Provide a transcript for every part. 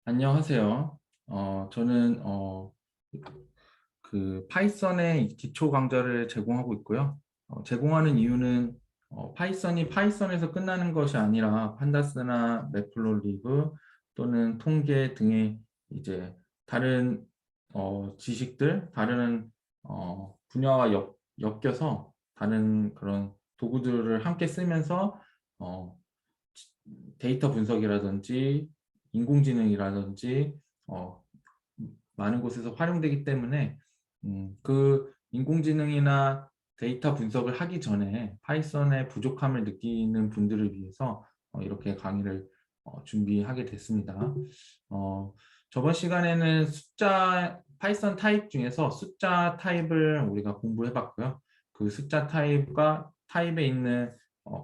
안녕하세요. 저는 그 파이썬의 기초 강좌를 제공하고 있고요. 제공하는 이유는 파이썬이 파이썬에서 끝나는 것이 아니라 판다스나 매플로리브 또는 통계 등의 이제 다른 지식들, 다른 분야와 엮여서 다른 그런 도구들을 함께 쓰면서 어, 데이터 분석이라든지 인공지능이라든지 어, 많은 곳에서 활용되기 때문에 그 인공지능이나 데이터 분석을 하기 전에 파이썬의 부족함을 느끼는 분들을 위해서 이렇게 강의를 준비하게 됐습니다. 어, 저번 시간에는 파이썬 타입 중에서 숫자 타입을 우리가 공부해 봤고요. 그 숫자 타입에 있는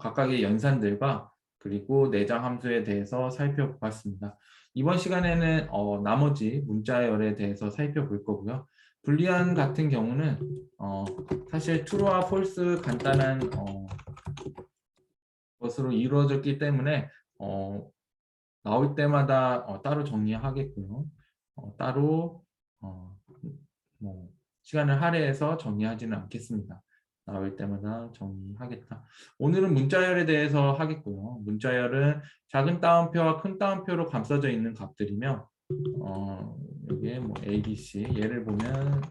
각각의 연산들과 그리고 내장 함수에 대해서 살펴봤습니다. 이번 시간에는 나머지 문자열에 대해서 살펴볼 거고요. 불리한 같은 경우는 사실 true와 false 간단한 것으로 이루어졌기 때문에 어, 나올 때마다 따로 정리하겠고요. 따로 어, 뭐 시간을 할애해서 정리하지는 않겠습니다. 나올 때마다 정리하겠다. 오늘은 문자열에 대해서 하겠고요. 문자열은 작은 따옴표와 큰 따옴표로 감싸져 있는 값들이며 여기에 뭐 A, B, C 예를 보면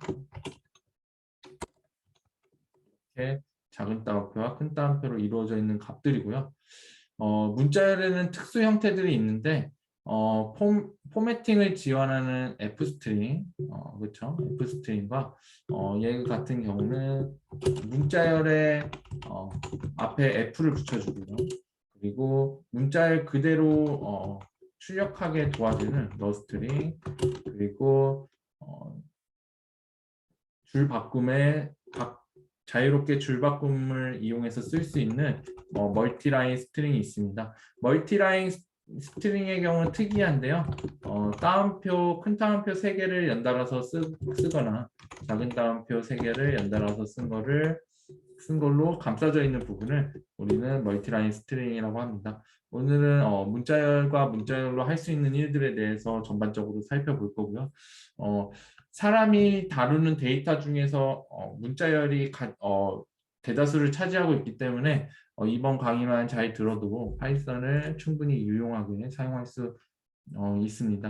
이렇게 작은 따옴표와 큰 따옴표로 이루어져 있는 값들이고요. 문자열에는 특수 형태들이 있는데 포매팅을 지원하는 F스트링, 그렇죠? F스트링과 얘 같은 경우는 문자열에 앞에 F를 붙여주고요. 그리고 문자열 그대로 출력하게 도와주는 너스트링, 그리고 줄 바꿈에 자유롭게 줄 바꿈을 이용해서 쓸 수 있는 멀티라인 스트링이 있습니다. 멀티라인 스트링의 경우는 특이한데요. 큰 따옴표 3개를 연달아서 쓰거나 작은 따옴표 3개를 연달아서 쓴 걸로 감싸져 있는 부분을 우리는 멀티라인 스트링이라고 합니다. 오늘은 문자열과 문자열로 할 수 있는 일들에 대해서 전반적으로 살펴볼 거고요. 사람이 다루는 데이터 중에서 문자열이 대다수를 차지하고 있기 때문에 이번 강의만 잘 들어도 파이썬을 충분히 유용하게 사용할 수 있습니다.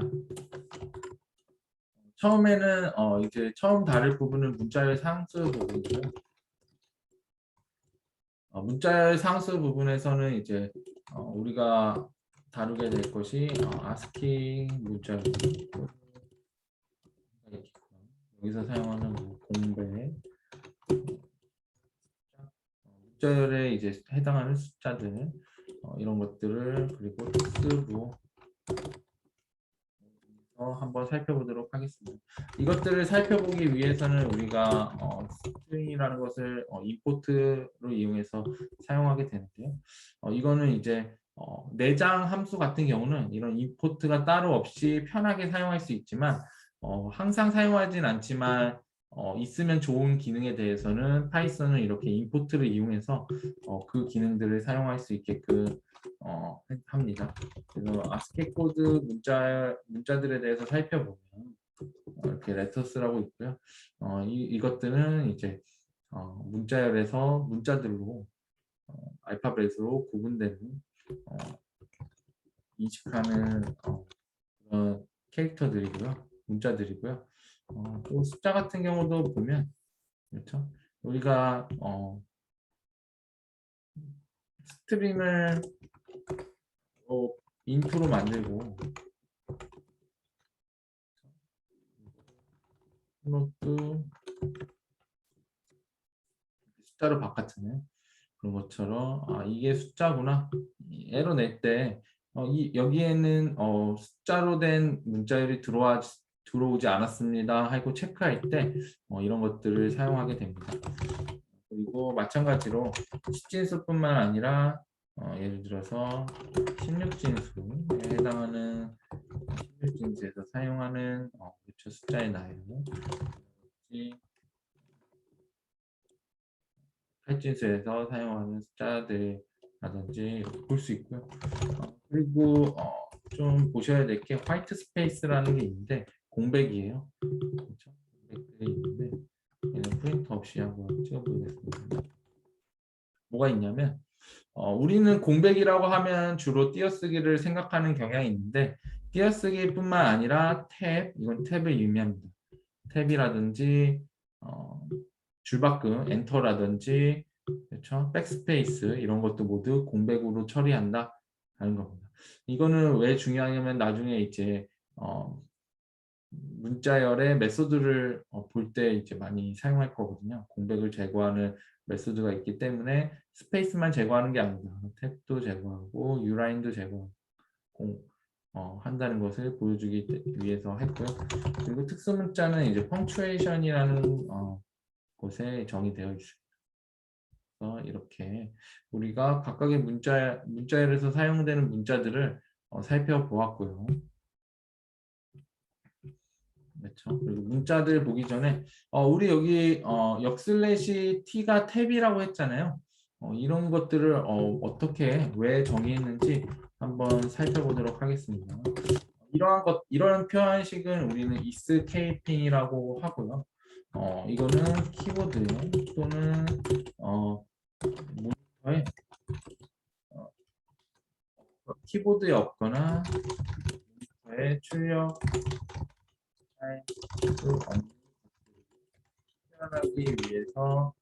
처음에는 이제 처음 다룰 부분은 문자열 상수 부분이고요. 문자열 상수 부분에서는 이제 우리가 다루게 될 것이 ASCII 문자열, 여기서 사용하는 뭐 공배, 문자열에 이제 해당하는 숫자들 이런 것들을 그리고 특수부 한번 살펴보도록 하겠습니다. 이것들을 살펴보기 위해서는 우리가 스트링이라는 것을 임포트로 이용해서 사용하게 되는데요. 이거는 이제 내장 함수 같은 경우는 이런 임포트가 따로 없이 편하게 사용할 수 있지만 항상 사용하진 않지만 있으면 좋은 기능에 대해서는 파이썬은 이렇게 임포트를 이용해서 그 기능들을 사용할 수 있게끔 합니다. 그래서 ASCII 코드 문자들에 대해서 살펴보면 이렇게 레터스라고 있고요. 이것들은 이제 문자열에서 문자들로 알파벳으로 구분되는 인식하는 그런 캐릭터들이고요. 문자들이고요. 또 숫자 같은 경우도 보면 그렇죠. 우리가 스트링을 인트로 만들고 플로트 숫자로 바꿨잖아요. 그런 것처럼 이게 숫자구나 에러 낼 때 여기에는 숫자로 된 문자열이 들어오지 않았습니다 하고 체크할 때 이런 것들을 사용하게 됩니다. 그리고 마찬가지로 10진수뿐만 아니라 예를 들어서 16진수에 해당하는 16진수에서 사용하는 그쵸, 숫자의 나열 8진수에서 사용하는 숫자들이라든지 볼 수 있고요. 그리고 좀 좀 보셔야 될 게 화이트 스페이스라는 게 있는데 공백이에요. 그렇죠? 공백들이 있는데 얘는 프린터 없이 한번 찍어보겠습니다. 뭐가 있냐면 우리는 공백이라고 하면 주로 띄어쓰기를 생각하는 경향이 있는데 띄어쓰기뿐만 아니라 이건 탭을 의미합니다. 탭이라든지 줄바꿈, 엔터라든지 그렇죠? 백스페이스 이런 것도 모두 공백으로 처리한다 하는 겁니다. 이거는 왜 중요하냐면 나중에 이제 문자열의 메소드를 볼 때 이제 많이 사용할 거거든요. 공백을 제거하는 메소드가 있기 때문에 스페이스만 제거하는 게 아니다. 탭도 제거하고 유라인도 제거하고 한다는 것을 보여주기 위해서 했고요. 그리고 특수 문자는 이제 펑추에이션이라는 곳에 정의되어 있습니다. 그래서 이렇게 우리가 각각의 문자열에서 사용되는 문자들을 살펴보았고요. 그렇죠. 그리고 문자들 보기 전에 우리 여기 역슬래시 t가 탭이라고 했잖아요. 이런 것들을 어떻게 왜 정의했는지 한번 살펴보도록 하겠습니다. 이런 표현식은 우리는 escaping이라고 하고요. 이거는 키보드 또는 모니터에 키보드에 없거나 모니터에 출력 표현하기 위해서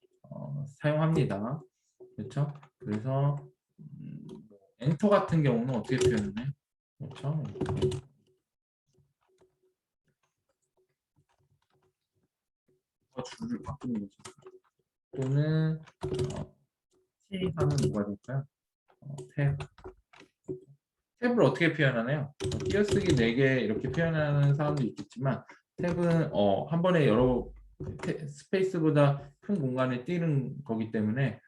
사용합니다. 그렇죠? 그래서 엔터 같은 경우는 어떻게 표현해? 그렇죠? 줄을 바꾸는 거죠. 또는 T 하면 뭐가 될까요? 탭을 어떻게 표현하나요? 띄어쓰기 4개 이렇게 표현하는 사람도 있겠지만 탭은 한 번에 여러 스페이스보다 큰 공간에 띄는 거기 때문에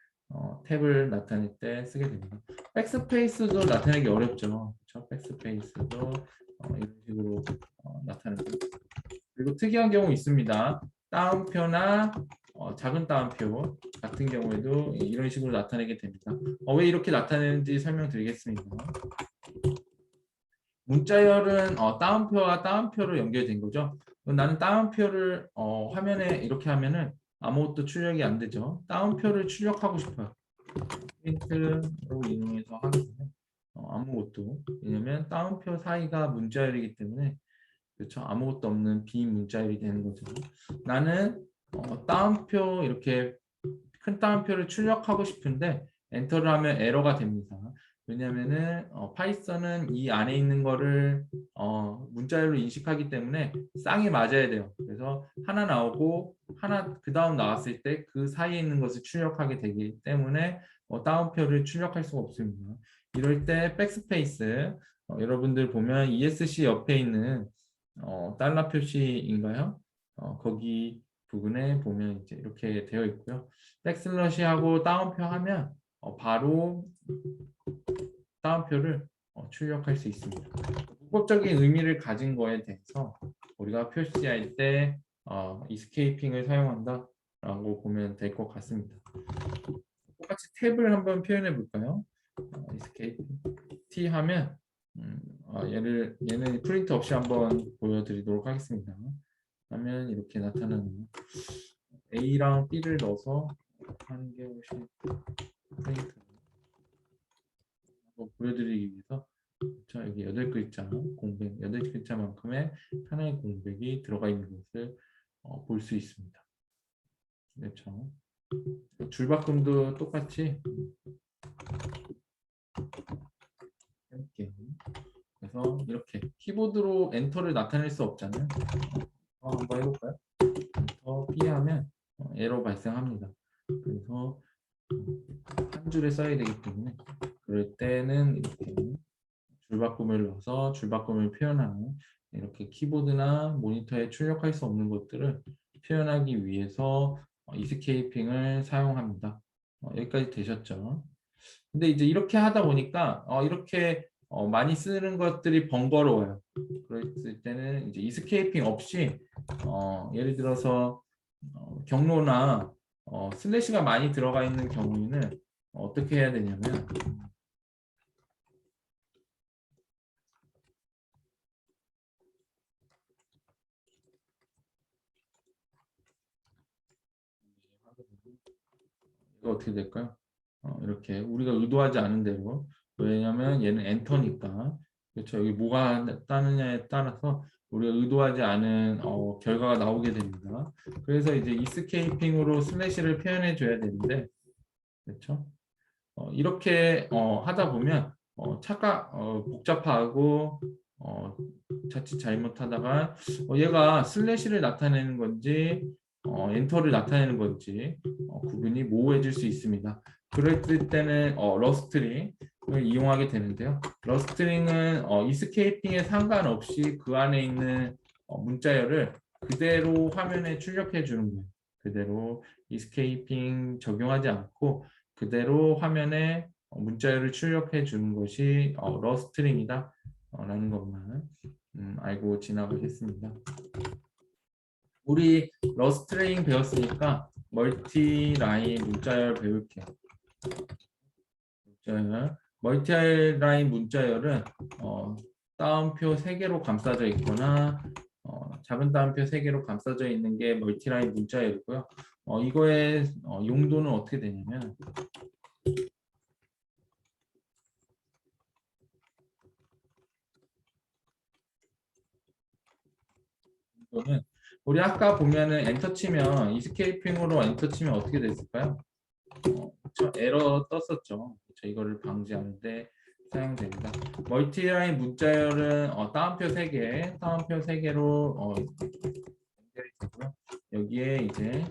탭을 나타낼 때 쓰게 됩니다. 백스페이스도 나타내기 어렵죠. 그렇죠? 백스페이스도 이런 식으로 나타내고 그리고 특이한 경우 있습니다. 따옴표나 작은 따옴표 같은 경우에도 이런 식으로 나타내게 됩니다. 왜 이렇게 나타내는지 설명드리겠습니다. 문자열은 따옴표와 따옴표로 연결된 거죠. 나는 따옴표를 화면에 이렇게 하면은 아무것도 출력이 안 되죠. 따옴표를 출력하고 싶어요. 프린트로 이용해서 하겠습니다. 아무것도. 왜냐면 따옴표 사이가 문자열이기 때문에 그렇죠. 아무것도 없는 비문자열이 되는 거죠. 나는 따옴표 이렇게 큰 따옴표를 출력하고 싶은데 엔터를 하면 에러가 됩니다. 왜냐하면은 파이썬은 이 안에 있는 거를 문자열로 인식하기 때문에 쌍이 맞아야 돼요. 그래서 하나 나오고 하나 그 다음 나왔을 때 그 사이에 있는 것을 출력하게 되기 때문에 따옴표를 출력할 수가 없습니다. 이럴 때 백스페이스 여러분들 보면 ESC 옆에 있는 달러 표시인가요? 거기 부분에 보면 이제 이렇게 되어 있고요. 백슬러시하고 따옴표 하면 바로 따옴표를 출력할 수 있습니다. 문법적인 의미를 가진 거에 대해서 우리가 표시할 때 escaping을 사용한다 라고 보면 될 것 같습니다. 똑같이 탭을 한번 표현해 볼까요? escaping t 하면 얘는 프린트 없이 한번 보여드리도록 하겠습니다. 하면 이렇게 나타나는 A랑 B를 넣어서 한 개씩 프린트 한번 보여드리기 위해서 자 여기 8글자 공백 8글자만큼의 하나의 공백이 들어가 있는 것을 볼 수 있습니다. 그렇죠. 줄바꿈도 똑같이 이렇게 그래서 이렇게 키보드로 엔터를 나타낼 수 없잖아요. 한번 해볼까요? 엔터 P 하면 에러 발생합니다. 그래서 한 줄에 써야 되기 때문에 그럴 때는 이렇게 줄바꿈을 넣어서 줄바꿈을 표현하는 이렇게 키보드나 모니터에 출력할 수 없는 것들을 표현하기 위해서 이스케이핑을 사용합니다. 여기까지 되셨죠? 근데 이제 이렇게 하다 보니까 이렇게 많이 쓰는 것들이 번거로워요. 그랬을 때는 이제 이스케이핑 없이 예를 들어서 경로나 슬래시가 많이 들어가 있는 경우에는 어떻게 해야 되냐면 이거 어떻게 될까요? 이렇게 우리가 의도하지 않은 대로, 왜냐하면 얘는 엔터니까, 그렇죠. 여기 뭐가 따느냐에 따라서 우리가 의도하지 않은 결과가 나오게 됩니다. 그래서 이제 이스케이핑으로 슬래시를 표현해 줘야 되는데, 그렇죠. 이렇게 하다 보면 복잡하고 자칫 잘못하다가 얘가 슬래시를 나타내는 건지 엔터를 나타내는 건지 구분이 모호해질 수 있습니다. 그럴 때는 러스트링을 이용하게 되는데요. 러스트링은 이스케이핑에 상관없이 그 안에 있는 문자열을 그대로 화면에 출력해 주는 거예요. 그대로 이스케이핑 적용하지 않고 그대로 화면에 문자열을 출력해 주는 것이 러스트링이다 라는 것만 알고 지나가겠습니다. 우리 러스트링 배웠으니까 멀티라인 문자열 배울게요. 멀티라인 문자열은 따옴표 3개로 감싸져 있거나 작은 따옴표 3개로 감싸져 있는 게 멀티라인 문자열이고요. 이거의 용도는 어떻게 되냐면 이거는 우리 아까 보면은 엔터 치면 이스케이핑으로 엔터 치면 어떻게 됐을까요? 저 에러 떴었죠. 이거를 방지하는데 사용됩니다. 멀티라인 문자열은 따옴표 3개, 따옴표 3개로 연결이 되고요. 여기에 이제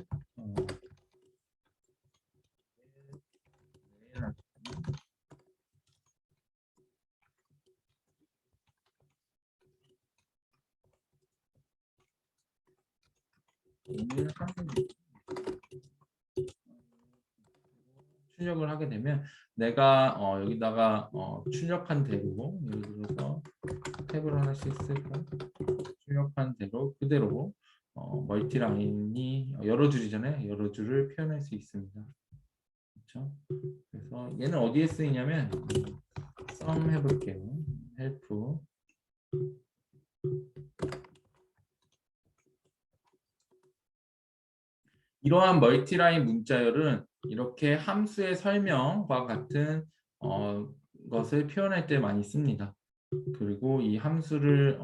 출력을 하게 되면 내가 여기다가 출력한 대로 예를 들어서 탭을 하나씩 쓸까 출력한 대로 그대로 멀티라인이 여러 줄이잖아요. 여러 줄을 표현할 수 있습니다. 그렇죠? 그래서 얘는 어디에 쓰이냐면 sum 해볼게요. help 이러한 멀티라인 문자열은 이렇게 함수의 설명과 같은 것을 표현할 때 많이 씁니다. 그리고 이 함수의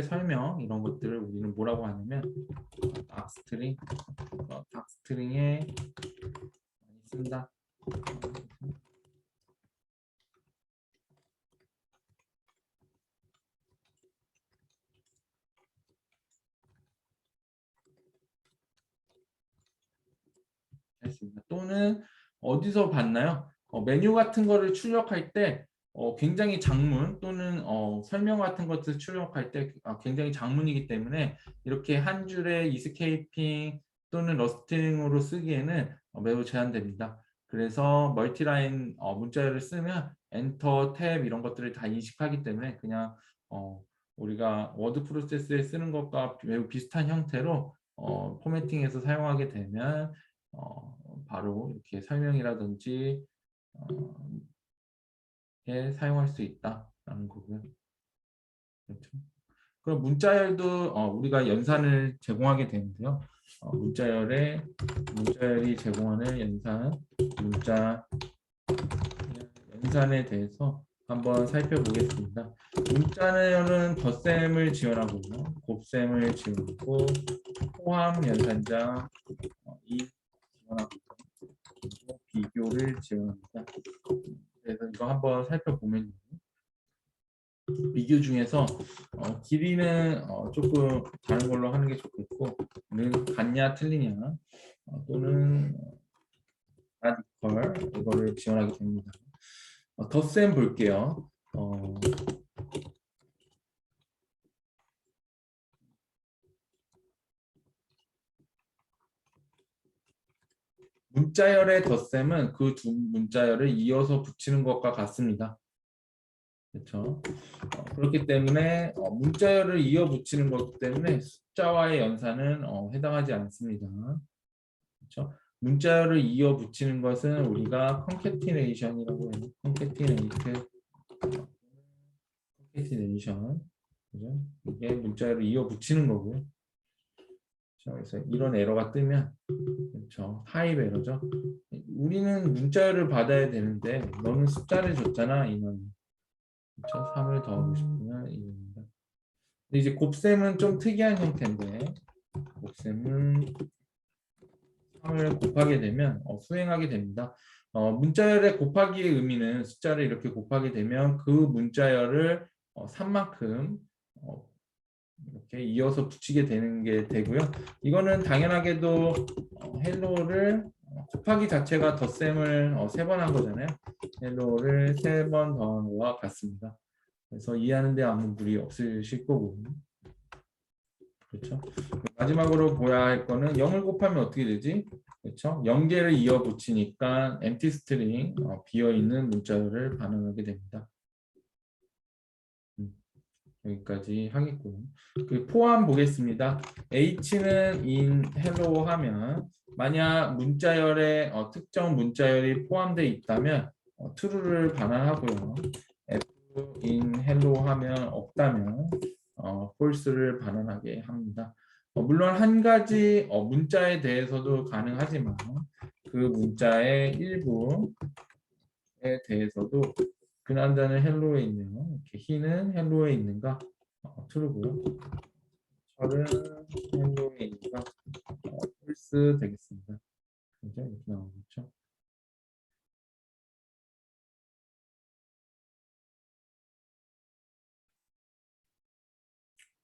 설명 이런 것들을 우리는 뭐라고 하냐면 닥스트링에 많이 쓴다. 했습니다. 또는 어디서 봤나요? 메뉴 같은 거를 출력할 때 굉장히 장문 또는 설명 같은 것을 출력할 때 굉장히 장문이기 때문에 이렇게 한 줄의 이스케이핑 또는 러스트링으로 쓰기에는 매우 제한됩니다. 그래서 멀티라인 문자열을 쓰면 엔터, 탭 이런 것들을 다 인식하기 때문에 그냥 우리가 워드 프로세스에 쓰는 것과 매우 비슷한 형태로 포매팅해서 사용하게 되면 바로 이렇게 설명이라든지 사용할 수 있다라는 거고요. 그렇죠? 그럼 문자열도 우리가 연산을 제공하게 되는데요. 문자열이 제공하는 연산에 대해서 한번 살펴보겠습니다. 문자열은 덧셈을 지원하고요, 곱셈을 지원하고 포함 연산자 지원하고 비교를 지원합니다. 그래서 이거 한번 살펴보면 비교 중에서 길이는 조금 다른 걸로 하는 게 좋겠고 는 같냐 틀리냐 또는 라디컬 이거를 지원하게 됩니다. 덧셈 볼게요. 문자열의 덧셈은 그 두 문자열을 이어서 붙이는 것과 같습니다. 그렇죠? 그렇기 때문에 문자열을 이어 붙이는 것 때문에 숫자와의 연산은 해당하지 않습니다. 그렇죠? 문자열을 이어 붙이는 것은 우리가 컨캐티네이션이라고 해요. 컨캐티네이션. 그죠? 이게 문자열을 이어 붙이는 거고요. 그래서 이런 에러가 뜨면 그렇죠. 타입 에러죠. 우리는 문자열을 받아야 되는데 너는 숫자를 줬잖아. 인원. 그렇죠. 3을 더하고 싶으면 이겁니다. 근데 이제 곱셈은 좀 특이한 형태인데 곱셈은 3을 곱하게 되면 수행하게 됩니다. 문자열의 곱하기의 의미는 숫자를 이렇게 곱하게 되면 그 문자열을 3만큼 이렇게 이어서 붙이게 되는 게 되고요. 이거는 당연하게도 헬로를 곱하기 자체가 덧셈을 3번 한 거잖아요. 헬로를 3번 더한 거와 같습니다. 그래서 이해하는 데 아무 무리 없으실 거고. 그렇죠. 마지막으로 보야 할 거는 0을 곱하면 어떻게 되지? 그렇죠. 0개를 이어 붙이니까 empty string, 비어 있는 문자열을 반응하게 됩니다. 여기까지 하겠고요. 그 포함 보겠습니다. H는 in hello 하면 만약 문자열에 특정 문자열이 포함되어 있다면 true를 반환하고요. F in hello 하면 없다면 false를 반환하게 합니다. 물론 한 가지 문자에 대해서도 가능하지만 그 문자의 일부에 대해서도 그 남자는 헬로에 있네요. 이렇게 희는 헬로에 있는가? true고요. 철은 헬로에 있는가? false 되겠습니다. 이제 이렇게 나오겠죠.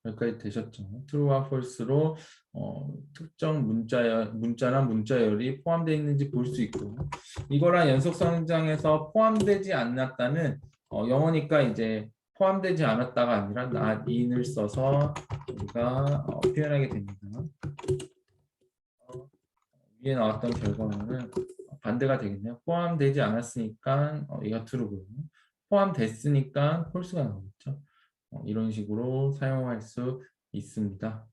여기까지 되셨죠? true와 false로 특정 문자나 문자열이 포함되어 있는지 볼 수 있고 이거랑 연속 성장에서 포함되지 않았다는 영어니까 이제 포함되지 않았다가 아니라 not in을 써서 우리가 표현하게 됩니다. 위에 나왔던 결과는 반대가 되겠네요. 포함되지 않았으니까 얘가 true고요. 포함됐으니까 false가 나오겠죠. 이런 식으로 사용할 수 있습니다.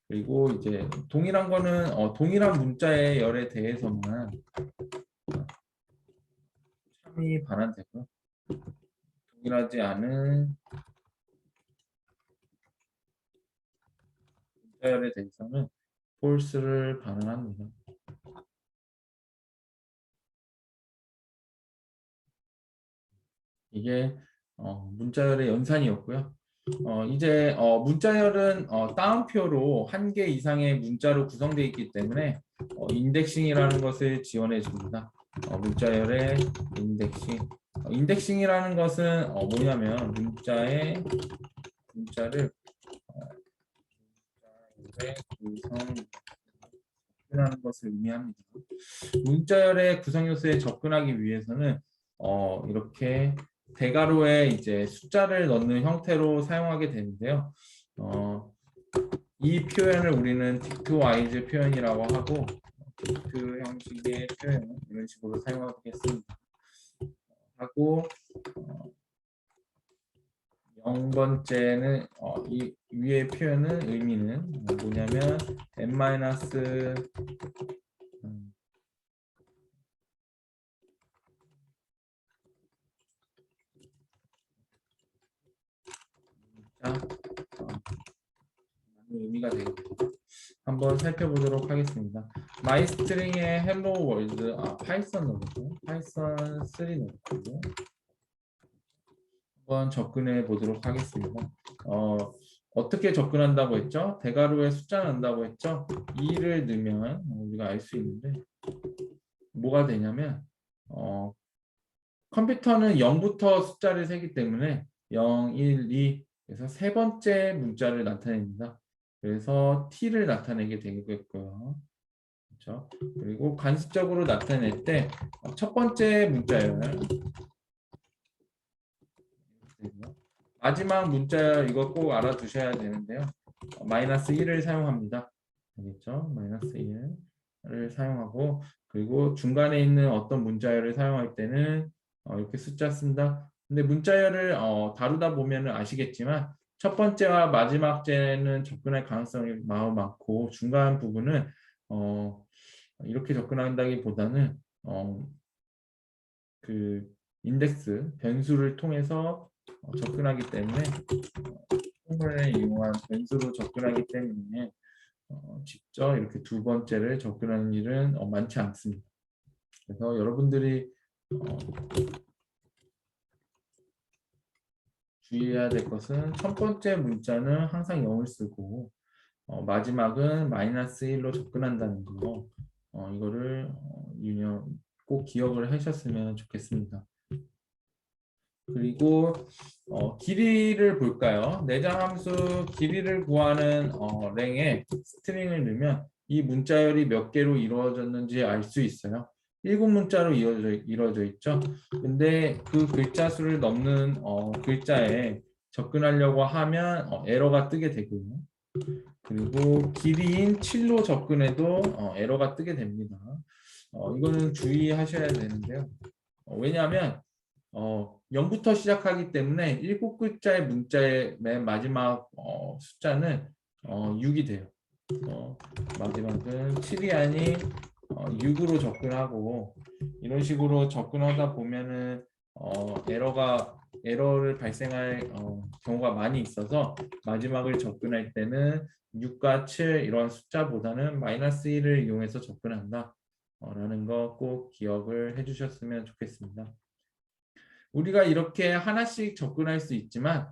그리고 이제 동일한 거는 동일한 문자의 열에 대해서만 참이 반환되고요. 동일하지 않은 문자열에 대해서는 false를 반환합니다. 이게 문자열의 연산이었고요. 이제 문자열은 따옴표로 한 개 이상의 문자로 구성되어 있기 때문에 인덱싱이라는 것을 지원해 줍니다. 문자열의 인덱싱. 인덱싱이라는 것은 뭐냐면 문자를 접근하는 것을 의미합니다. 문자열의 구성 요소에 접근하기 위해서는 이렇게 대괄호에 이제 숫자를 넣는 형태로 사용하게 되는데요. 이 표현을 우리는 dict-wise 표현이라고 하고 dict 형식의 표현 이런 식으로 사용하겠습니다. 하고 0번째는 이 위의 표현은 의미는 뭐냐면 n- 의미가 되겠습니다. 한번 살펴보도록 하겠습니다. 마이스트링의 hello world 파이썬 넣고 파이썬 3 넣고 한번 접근해 보도록 하겠습니다. 어떻게 접근한다고 했죠? 대괄호에 숫자 넣는다고 했죠? 2를 넣으면 우리가 알 수 있는데 뭐가 되냐면 컴퓨터는 0부터 숫자를 세기 때문에 0, 1, 2 그래서 세 번째 문자를 나타냅니다. 그래서 t를 나타내게 되겠고요. 그렇죠? 그리고 관습적으로 나타낼 때 첫 번째 문자열 마지막 문자열 이거 꼭 알아두셔야 되는데요. 마이너스 1을 사용합니다. 알겠죠? 마이너스 1을 사용하고 그리고 중간에 있는 어떤 문자열을 사용할 때는 이렇게 숫자 쓴다. 근데 문자열을 다루다 보면 아시겠지만 첫 번째와 마지막 째는 접근할 가능성이 매우 많고 중간 부분은 이렇게 접근한다기보다는 그 인덱스 변수를 통해서 접근하기 때문에 포뮬러를 이용한 변수로 접근하기 때문에 직접 이렇게 두 번째를 접근하는 일은 많지 않습니다. 그래서 여러분들이 주의해야 될 것은 첫 번째 문자는 항상 0을 쓰고 마지막은 -1로 접근한다는 거, 이거를 꼭 기억을 하셨으면 좋겠습니다. 그리고 길이를 볼까요? 내장함수 길이를 구하는 랭에 스트링을 넣으면 이 문자열이 몇 개로 이루어졌는지 알 수 있어요. 7문자로 이루어져 있죠. 근데 그 글자 수를 넘는 글자에 접근하려고 하면 에러가 뜨게 되고요. 그리고 길이인 7로 접근해도 에러가 뜨게 됩니다. 이거는 주의하셔야 되는데요. 왜냐하면 0부터 시작하기 때문에 7글자의 문자의 맨 마지막 숫자는 6이 돼요. 마지막은 7이 아닌 6으로 접근하고 이런 식으로 접근하다 보면은 에러를 발생할 경우가 많이 있어서 마지막을 접근할 때는 6과 7 이런 숫자보다는 -1을 이용해서 접근한다 라는 거 꼭 기억을 해주셨으면 좋겠습니다. 우리가 이렇게 하나씩 접근할 수 있지만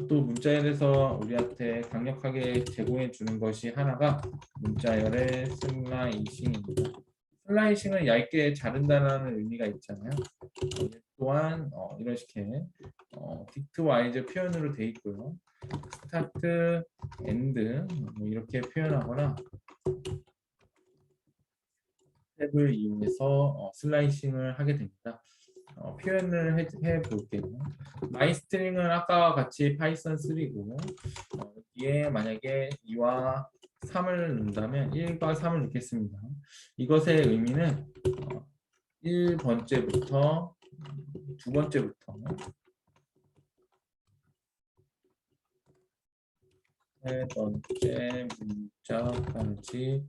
또 문자열에서 우리한테 강력하게 제공해 주는 것이 하나가 문자열의 슬라이싱입니다. 슬라이싱은 얇게 자른다는 의미가 있잖아요. 또한 이런 식의 딕트와이즈 표현으로 되어 있고요. 스타트, 엔드 이렇게 표현하거나 탭을 이용해서 슬라이싱을 하게 됩니다. 표현을 해볼게요. 마이스트링은 아까와 같이 파이썬 3고 여기에 만약에 2와 3을 넣는다면 1과 3을 넣겠습니다. 이것의 의미는 1번째부터 두 번째부터 세 번째 문자까지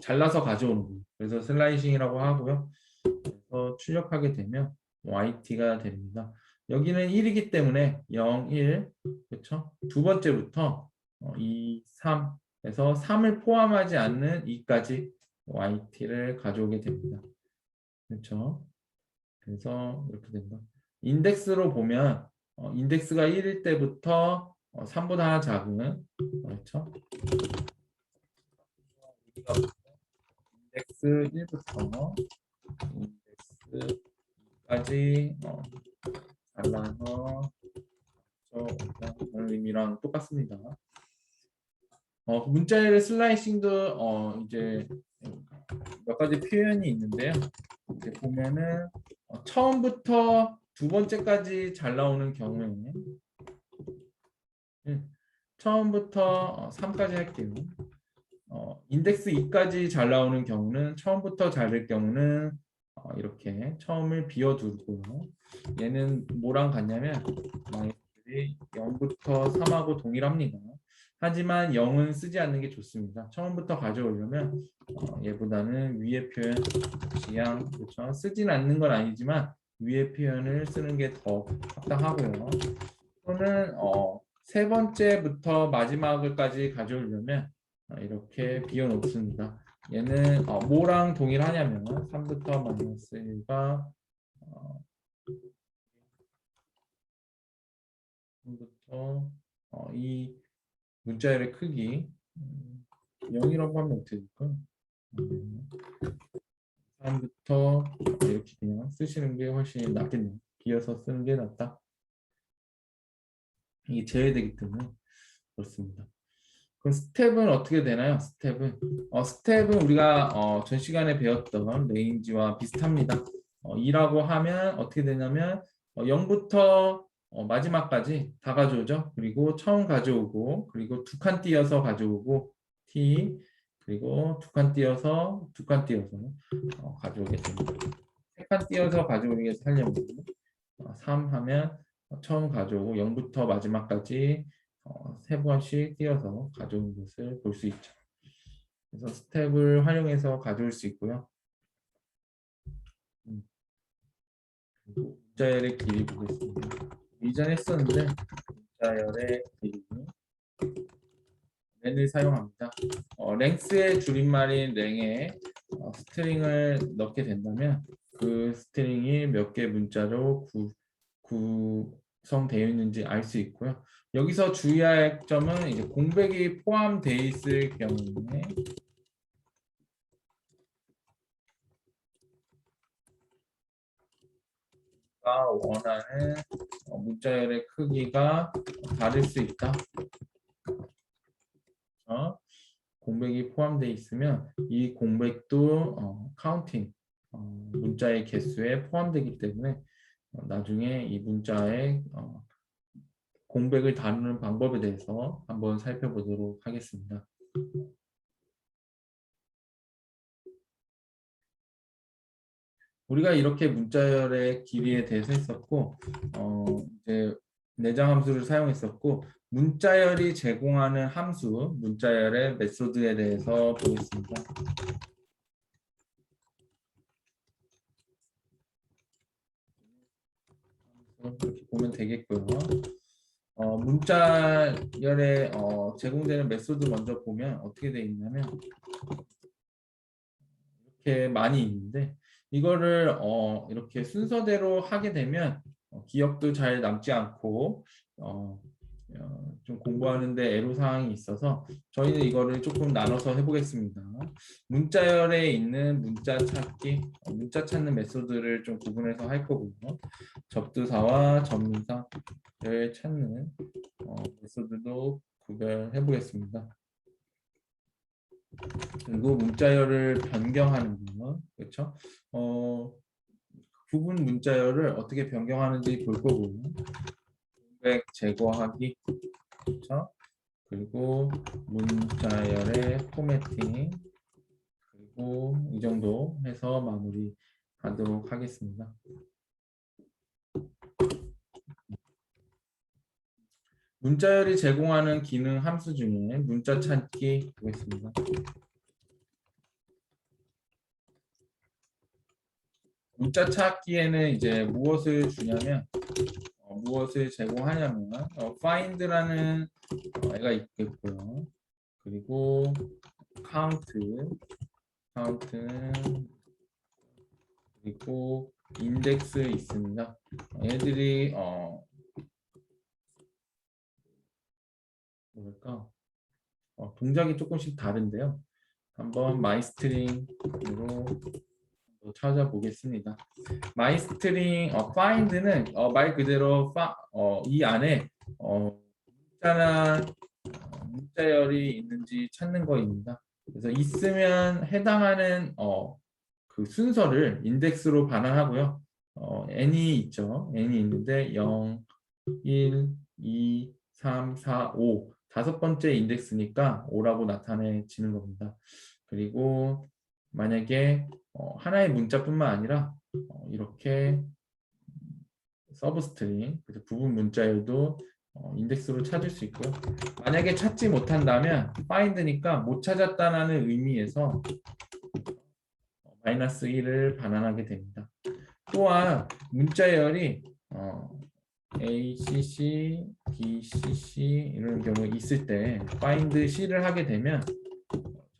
잘라서 가져오는 거예요. 그래서 슬라이싱이라고 하고요. 그래서 출력하게 되면 YT가 됩니다. 여기는 1이기 때문에 0, 1, 그렇죠? 두 번째부터 2, 3에서 3을 포함하지 않는 2까지 YT를 가져오게 됩니다. 그렇죠? 그래서 이렇게 된다. 인덱스로 보면 인덱스가 1일 때부터 3보다 하나 작은 그렇죠? 인덱스 1부터 인덱스 2까지 잘라서 그런 의미랑 똑같습니다. 문자열의 슬라이싱도 이제 몇 가지 표현이 있는데요. 이제 보면은 처음부터 두 번째까지 잘 나오는 경우에 처음부터 3까지 할게요. 인덱스 2까지 잘 나오는 경우는 처음부터 자를 경우는 이렇게 처음을 비워두고요. 얘는 뭐랑 같냐면 마이너스들이 0부터 3하고 동일합니다. 하지만 0은 쓰지 않는 게 좋습니다. 처음부터 가져오려면 얘보다는 위의 표현 지양 그렇죠? 쓰진 않는 건 아니지만 위의 표현을 쓰는 게 더 합당하고요. 또는 세 번째부터 마지막을까지 가져오려면 이렇게 비워놓습니다. 얘는 뭐랑 동일하냐면 3부터 -1가 3부터 이 문자열의 크기 0이라고 하면 어떻게 될까? 3부터 이렇게 그냥 쓰시는 게 훨씬 낫겠네요. 비워서 쓰는 게 낫다. 이게 제외되기 때문에 그렇습니다. 그럼 스텝은 어떻게 되나요? 스텝은 우리가 전 시간에 배웠던 레인지와 비슷합니다. 2라고 하면 어떻게 되냐면 0부터 마지막까지 다 가져오죠. 그리고 처음 가져오고 그리고 두 칸 띄어서 가져오고 T 그리고 두 칸 띄어서 가져오게 됩니다. 세 칸 띄어서 가져오기 위해서 하려면 3 하면 처음 가져오고 0부터 마지막까지 세 번씩 띄어서 가져온 것을 볼 수 있죠. 그래서 스텝을 활용해서 가져올 수 있고요. 그리고 문자열의 길이 보겠습니다. 이전 했었는데 문자열의 렌을 사용합니다. 랭스의 줄임말인 랭에 스트링을 넣게 된다면 그 스트링이 몇 개 문자로 구성되어 있는지 알 수 있고요. 여기서 주의할 점은 이제 공백이 포함되어 있을 경우에 원하는 문자열의 크기가 다를 수 있다. 공백이 포함되어 있으면 이 공백도 카운팅 문자의 개수에 포함되기 때문에 나중에 이 문자의 공백을 다루는 방법에 대해서 한번 살펴보도록 하겠습니다. 우리가 이렇게 문자열의 길이에 대해서 했었고 이제 내장 함수를 사용했었고 문자열이 제공하는 함수, 문자열의 메소드에 대해서 보겠습니다. 이렇게 보면 되겠고요. 문자열에 제공되는 메소드 먼저 보면 어떻게 되어 있냐면 이렇게 많이 있는데 이거를 이렇게 순서대로 하게 되면 기억도 잘 남지 않고 좀 공부하는데 애로사항이 있어서 저희는 이거를 조금 나눠서 해보겠습니다. 문자열에 있는 문자 찾기, 문자 찾는 메소드를 좀 구분해서 할 거고요. 접두사와 접문사를 찾는 메소드도 구별해 보겠습니다. 그리고 문자열을 변경하는 거, 그렇죠? 부분 문자열을 어떻게 변경하는지 볼 거고요. 공백 제거하기, 그렇죠? 그리고 문자열의 포매팅, 그리고 이 정도 해서 마무리하도록 하겠습니다. 문자열이 제공하는 기능 함수 중에 문자 찾기 보겠습니다. 문자 찾기에는 이제 무엇을 주냐면 무엇을 제공하냐면 find라는 애가 있겠고요. 그리고 count는 그리고 인덱스 있습니다. 얘들이 뭐랄까 동작이 조금씩 다른데요. 한번 마이스트링으로 찾아보겠습니다. 마이스트링 find는 말 그대로 이 안에 문자나 문자열이 있는지 찾는 거입니다. 그래서 있으면 해당하는 그 순서를 인덱스로 반환하고요. n이 있죠. n이 있는데 0, 1, 2, 3, 4, 5 다섯 번째 인덱스니까 5라고 나타내지는 겁니다. 그리고 만약에 하나의 문자뿐만 아니라 이렇게 서브스트링, 부분 문자열도 인덱스로 찾을 수 있고요. 만약에 찾지 못한다면 find니까 못 찾았다는 의미에서 마이너스 1을 반환하게 됩니다. 또한 문자열이 ACC, BCC 이런 경우에 있을 때 find C를 하게 되면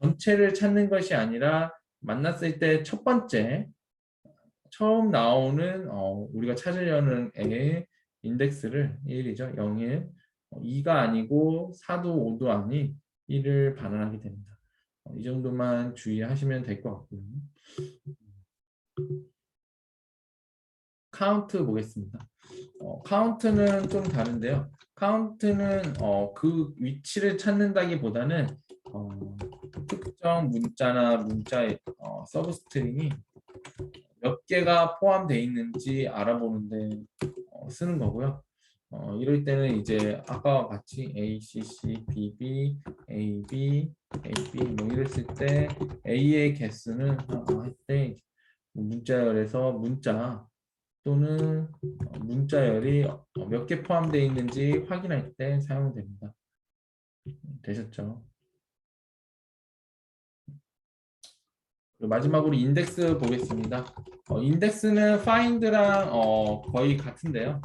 전체를 찾는 것이 아니라 만났을 때 첫 번째 처음 나오는 우리가 찾으려는 애의 인덱스를 1이죠. 0, 1 2가 아니고 4도 5도 아닌 1을 반환하게 됩니다. 이 정도만 주의하시면 될 것 같고요. 카운트 보겠습니다. 카운트는 좀 다른데요. 카운트는 그 위치를 찾는다기보다는 특정 문자나 문자의 서브스트링이 몇 개가 포함되어 있는지 알아보는데 쓰는 거고요. 이럴 때는 이제 아까와 같이 A, C, C, B, B, A, B, A, B 뭐 이랬을 때 A의 개수는 할때 문자열에서 문자 또는 문자열이 몇 개 포함되어 있는지 확인할 때 사용됩니다. 되셨죠? 마지막으로 인덱스 보겠습니다. 인덱스는 find랑 거의 같은데요.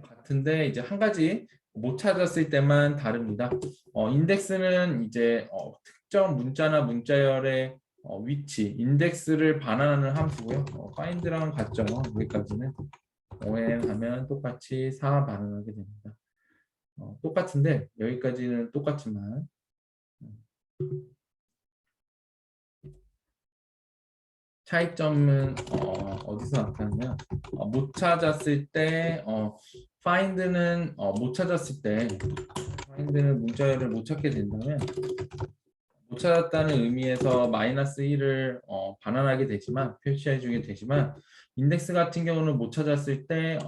같은데 이제 한 가지 못 찾았을 때만 다릅니다. 인덱스는 이제 특정 문자나 문자열의 위치, 인덱스를 반환하는 함수고요. find랑 같죠. 여기까지는 when 하면 똑같이 4 반환하게 됩니다. 똑같은데 여기까지는 똑같지만 차이점은 어디서 나타나냐? 못 찾았을 때 find는 못 찾았을 때 find는 문자열을 못 찾게 된다면 못 찾았다는 의미에서 마이너스 1을 반환하게 되지만 표시해 주게 되지만 인덱스 같은 경우는 못 찾았을 때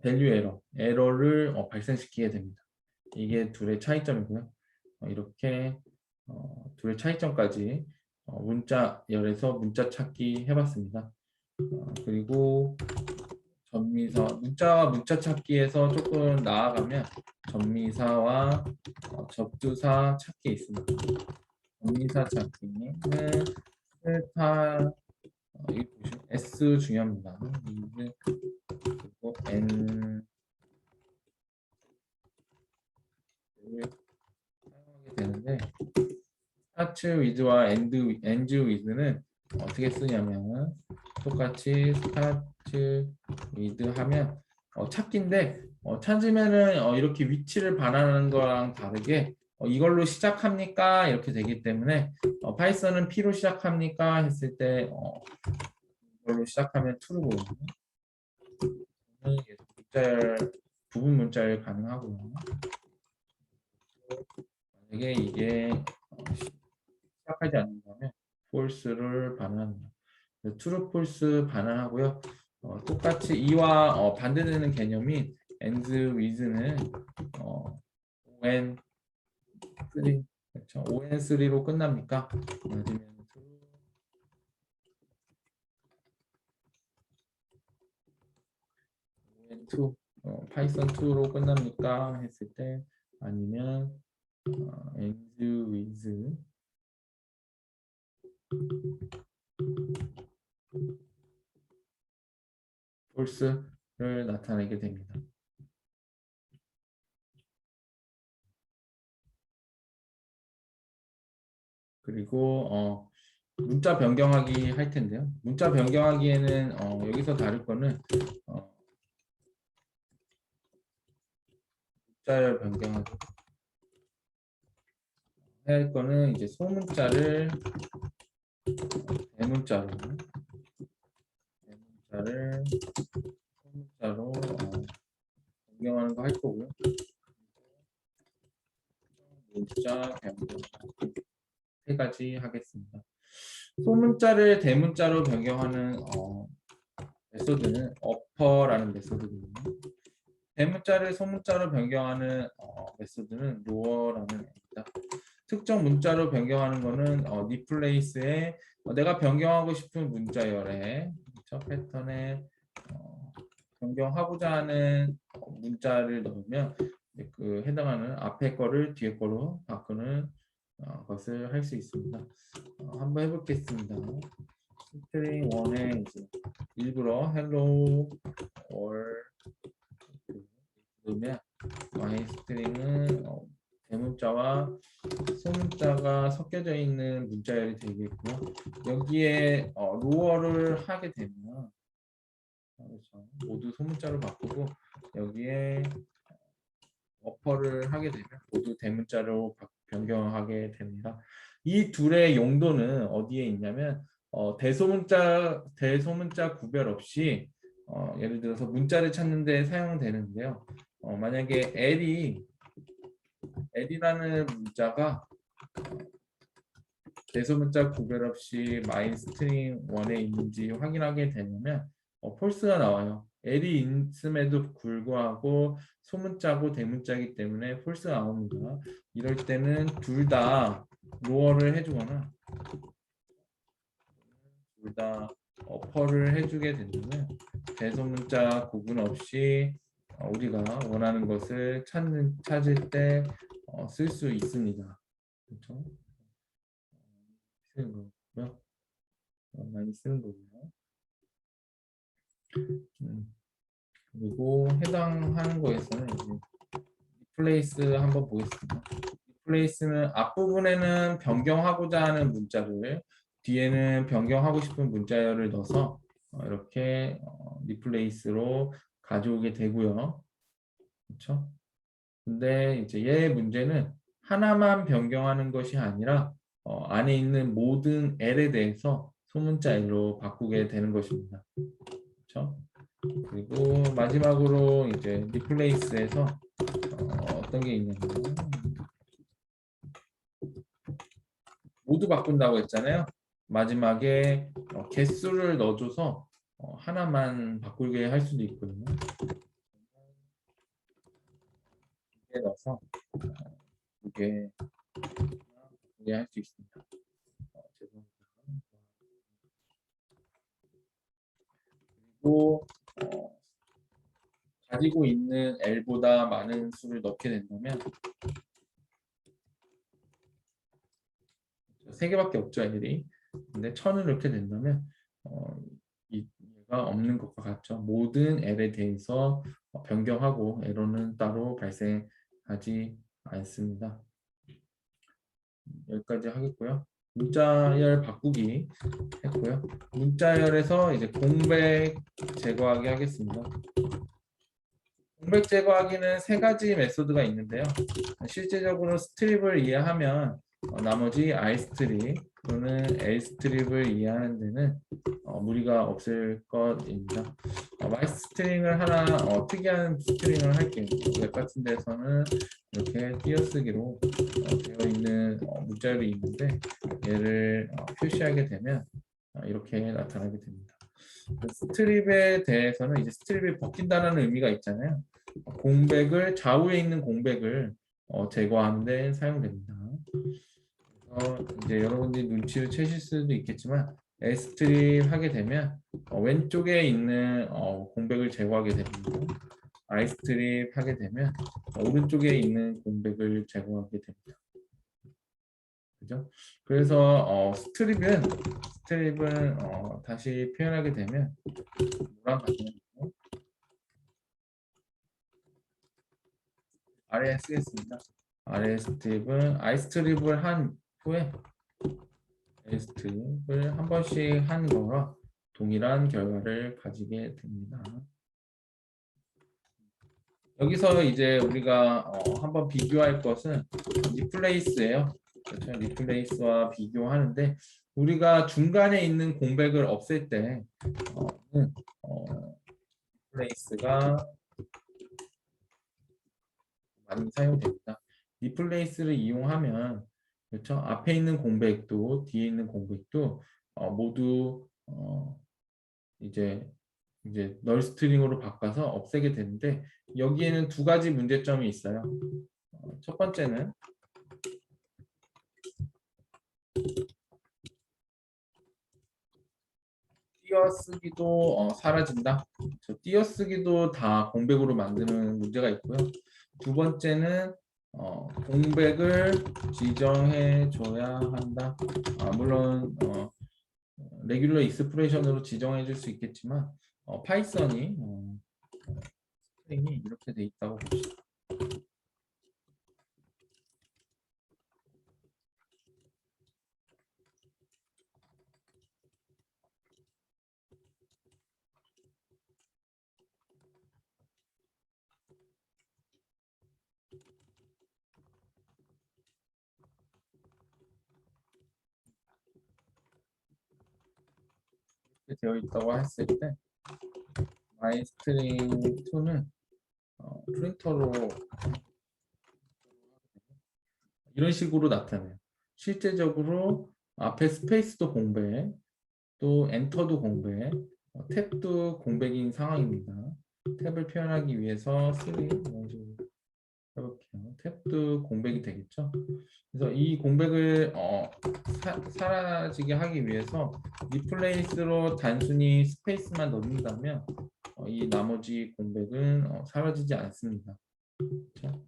밸류 에러를 발생시키게 됩니다. 이게 둘의 차이점이고요. 이렇게 둘의 차이점까지 문자열에서 문자 찾기 해봤습니다. 그리고 전미사 문자와 문자 찾기에서 조금 나아가면 전미사와 접두사 찾기 있습니다. 전미사 찾기는 스타 여기 보시면 S 중요합니다. 그리고 N 사용하게 되는데 스타트 with와 end with는 어떻게 쓰냐면 똑같이 스타트 with 하면 찾기인데 찾으면은 이렇게 위치를 반환하는 거랑 다르게 이걸로 시작합니까? 이렇게 되기 때문에 파이썬은 P로 시작합니까? 했을 때 이걸로 시작하면 true로 보거든요. 문자열, 부분 문자열 가능하고요. 만약에 이게 시작하지 않는다면 false를 반환합니다. true, false 반환하고요. 똑같이 이와 반대되는 개념인 and with는 when 3 그렇죠. when 3로 끝납니까? 아니면 when 2 파이썬 2로 끝납니까? 했을 때 아니면 and with false를 나타내게 됩니다. 그리고 문자 변경하기 할 텐데요. 문자 변경하기에는 여기서 다룰 거는 문자열 변경하기 해야 할 거는 이제 소문자를 대문자로 소문자로 변경하는 거 할 거고요. 문자 변경 세 가지 하겠습니다. 소문자를 대문자로 변경하는 메소드는 어퍼라는 메소드거든요. 대문자를 소문자로 변경하는 메소드는 로어라는 애입니다. 특정 문자로 변경하는 거는 replace에 내가 변경하고 싶은 문자열에 패턴에 변경하고자 하는 문자를 넣으면 그 해당하는 앞에 거를 뒤에 거로 바꾸는 것을 할 수 있습니다. 한번 해보겠습니다. 스트링 1에 이제 일부러 hello or 넣으면 y 스트링은 대문자와 소문자가 섞여져 있는 문자열이 되겠고요. 여기에 로어를 하게 되면 그렇죠. 모두 소문자로 바꾸고 여기에 어퍼를 하게 되면 모두 대문자로 변경하게 됩니다. 이 둘의 용도는 어디에 있냐면 대소문자 구별 없이 예를 들어서 문자를 찾는 데 사용되는데요. 만약에 L이라는 문자가 대소문자 구별 없이 마인스트링 1에 있는지 확인하게 되면 폴스가 나와요. L이 있음에도 불구하고 소문자고 대문자이기 때문에 폴스가 나옵니다. 이럴 때는 둘 다 로어를 해주거나 둘 다 어퍼를 해주게 된다면 대소문자 구분 없이 우리가 원하는 것을 찾을 때 쓸 수 있습니다. 그렇죠? 쓰는 거고요. 많이 쓰는 거고요. 그리고 해당하는 거에서는 이제 리플레이스 한번 보겠습니다. 리플레이스는 앞부분에는 변경하고자 하는 문자를, 뒤에는 변경하고 싶은 문자열을 넣어서 이렇게 리플레이스로 가져오게 되고요. 그렇죠? 근데 이제 얘 문제는 하나만 변경하는 것이 아니라 안에 있는 모든 L에 대해서 소문자 L로 바꾸게 되는 것입니다. 그렇죠? 그리고 마지막으로 이제 리플레이스에서 어떤 게 있냐면 모두 바꾼다고 했잖아요. 마지막에 개수를 넣어줘서 하나만 바꾸게 할 수도 있거든요. 이게 넣어서 이게 할 수 있습니다. 죄송합니다. 그리고 가지고 있는 L보다 많은 수를 넣게 된다면 세 개밖에 없죠, L이. 근데 1000을 넣게 된다면 얘가 없는 것과 같죠. 모든 L에 대해서 변경하고 에러는 따로 발생하지 않습니다. 여기까지 하겠고요. 문자열 바꾸기 했고요. 문자열에서 이제 공백 제거하기 하겠습니다. 공백 제거하기는 세 가지 메소드가 있는데요. 실제적으로 스트립을 이해하면 나머지 iStrip 또는 lstrip을 이해하는 데는 무리가 없을 것입니다. myString을 하나 특이한 스트링을 할게요. 웹 같은 데서는 이렇게 띄어쓰기로 되어 있는 문자열이 있는데 얘를 표시하게 되면 이렇게 나타나게 됩니다. 스트립에 대해서는 이제 스트립이 벗긴다는 의미가 있잖아요. 공백을 좌우에 있는 공백을 제거하는 데 사용됩니다. 이제 여러분들이 눈치를 채실 수도 있겠지만 L스트립 하게 되면 왼쪽에 있는 공백을 제거하게 됩니다. I스트립 하게 되면 오른쪽에 있는 공백을 제거하게 됩니다. 그죠? 그래서 스트립은 다시 표현하게 되면 뭐랑 같냐면 아래에 쓰겠습니다. 아래 스트립은 i스트립을 한 후에 L스트립을 한 번씩 한 거와 동일한 결과를 가지게 됩니다. 여기서 이제 우리가 한번 비교할 것은 리플레이스예요. 그렇죠? 리플레이스와 비교하는데 우리가 중간에 있는 공백을 없앨 때 리플레이스가 많이 사용됩니다. 리플레이스를 이용하면 그렇죠? 앞에 있는 공백도 뒤에 있는 공백도 모두 이제 널 스트링으로 바꿔서 없애게 되는데 여기에는 두 가지 문제점이 있어요. 첫 번째는 띄어쓰기도 사라진다. 띄어쓰기도 다 공백으로 만드는 문제가 있고요. 두 번째는 공백을 지정해 줘야 한다. 물론 레귤러 익스프레션으로 지정해 줄 수 있겠지만 파이썬이 스트링이 이렇게 돼 있다고 봅시다. 이렇게 되어 있다고 했을 때 myString2는 프린터로 이런 식으로 나타나요. 실제적으로 앞에 스페이스도 공백, 또 엔터도 공백, 탭도 공백인 상황입니다. 탭을 표현하기 위해서 3 이런 식으로 해볼게요. 탭도 공백이 되겠죠. 그래서 이 공백을 사라지게 하기 위해서 리플레이스로 단순히 스페이스만 넣는다면 이 나머지 공백은 사라지지 않습니다. 그렇죠?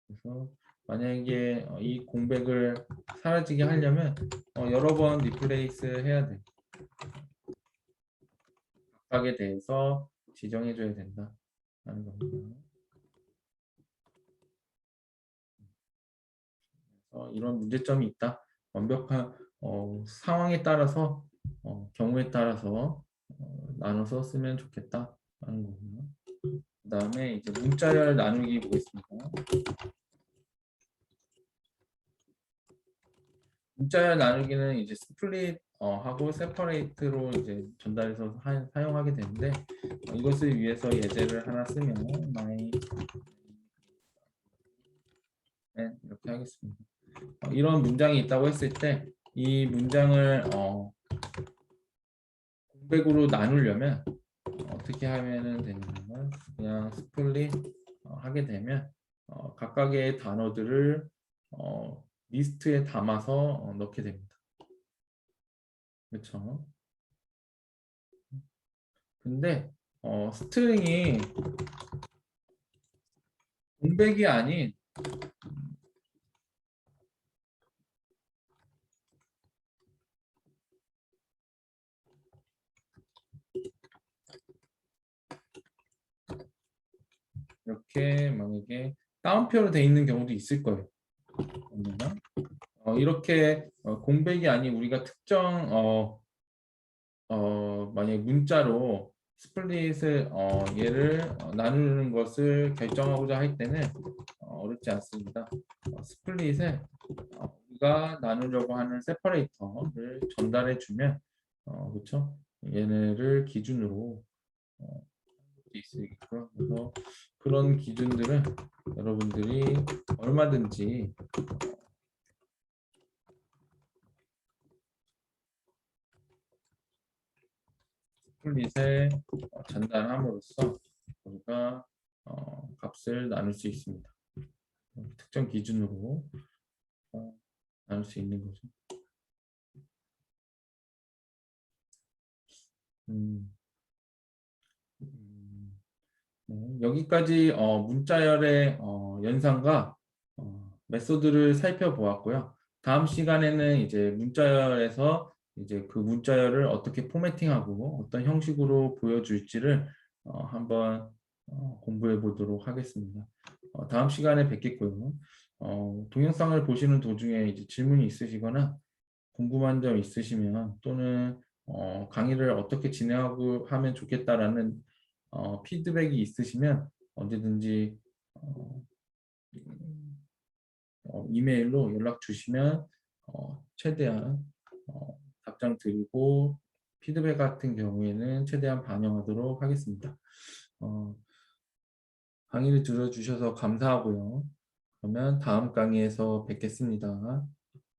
그래서 만약에 이 공백을 사라지게 하려면 여러 번 리플레이스 해야 돼. 각각에 대해서 지정해 줘야 된다. 라는 겁니다. 이런 문제점이 있다. 완벽한 상황에 따라서 경우에 따라서 나눠서 쓰면 좋겠다라는 거고요. 그다음에 이제 문자열 나누기 보겠습니다. 문자열 나누기는 이제 스플릿 하고 세퍼레이트로 이제 전달해서 사용하게 되는데 이것을 위해서 예제를 하나 쓰면 my 이렇게 하겠습니다. 이런 문장이 있다고 했을 때 이 문장을 공백으로 나누려면 어떻게 하면 되냐면 그냥 스플릿 하게 되면 각각의 단어들을 리스트에 담아서 넣게 됩니다. 그렇죠? 근데 스트링이 공백이 아닌 이렇게 만약에 따옴표로 돼 있는 경우도 있을 거예요. 이렇게 공백이 아닌 우리가 특정 만약에 문자로 스플릿을 얘를 나누는 것을 결정하고자 할 때는 어렵지 않습니다. 스플릿을 우리가 나누려고 하는 세퍼레이터를 전달해 주면 그렇죠? 얘네를 기준으로 있으니까 그래서 그런 기준들은 여러분들이 얼마든지 스플릿에 전달함으로써 우리가 값을 나눌 수 있습니다. 특정 기준으로 나눌 수 있는 거죠. 네, 여기까지 문자열의 연산과 메소드를 살펴보았고요. 다음 시간에는 이제 문자열에서 이제 그 문자열을 어떻게 포매팅하고 어떤 형식으로 보여줄지를 한번 공부해 보도록 하겠습니다. 다음 시간에 뵙겠고요. 동영상을 보시는 도중에 이제 질문이 있으시거나 궁금한 점 있으시면 또는 강의를 어떻게 진행하고 하면 좋겠다라는 피드백이 있으시면 언제든지 이메일로 연락 주시면 최대한 답장 드리고 피드백 같은 경우에는 최대한 반영하도록 하겠습니다. 강의를 들어주셔서 감사하고요. 그러면 다음 강의에서 뵙겠습니다.